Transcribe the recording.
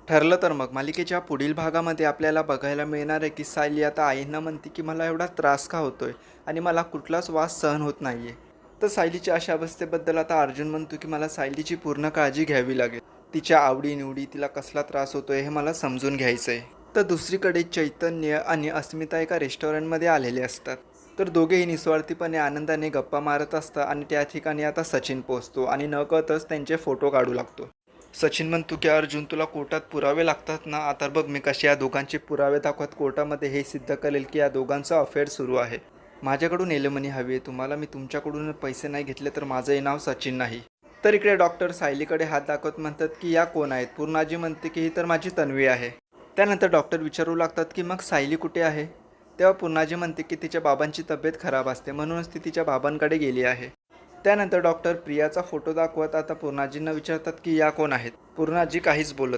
ठरलं तर मग मालिकेच्या पुढील भागामध्ये आपल्याला बघायला मिळणार आहे की सायली आता आईंना म्हणते की मला एवढा त्रास का होतोय आणि मला कुठलाच वास सहन होत नाहीये. तर सायलीच्या अशा अवस्थेबद्दल आता अर्जुन म्हणतो की मला सायलीची पूर्ण काळजी घ्यावी लागेल. तिच्या आवडीनिवडी, तिला कसला त्रास होतोय हे मला समजून घ्यायचं आहे. तर दुसरीकडे चैतन्य आणि अस्मिता एका रेस्टॉरंटमध्ये आलेले असतात. तर दोघेही निस्वार्थीपणे आनंदाने गप्पा मारत असतात आणि त्या ठिकाणी आता सचिन पोहोचतो आणि नकळतच त्यांचे फोटो काढू लागतो. सचिन म्हणतो की अर्जुन तुला कोर्टात पुरावे लागतात ना, आता बघ मी कसे या दोघांचे पुरावे दाखवत कोर्टामध्ये हे सिद्ध करेल की या दोघांचा अफेअर सुरू आहे. माझ्याकडून एलिमनी हवी आहे तुम्हाला, मी तुमच्याकडून पैसे नाही घेतले तर माझंही नाव सचिन नाही. तर इकडे डॉक्टर सायलीकडे हात दाखवत म्हणतात की या कोण आहेत. पूर्णाजी म्हणते की ही तर माझी तन्वी आहे. त्यानंतर डॉक्टर विचारू लागतात की मग सायली कुठे आहे. तेव्हा पूर्णाजी म्हणते की तिच्या बाबांची तब्येत खराब असते म्हणूनच ती तिच्या बाबांकडे गेली आहे. त्यानंतर डॉक्टर प्रियाचा फोटो दाखवत आता पूर्णाजींना विचारतात की या कोण आहेत. पूर्णाजी काहीच बोलत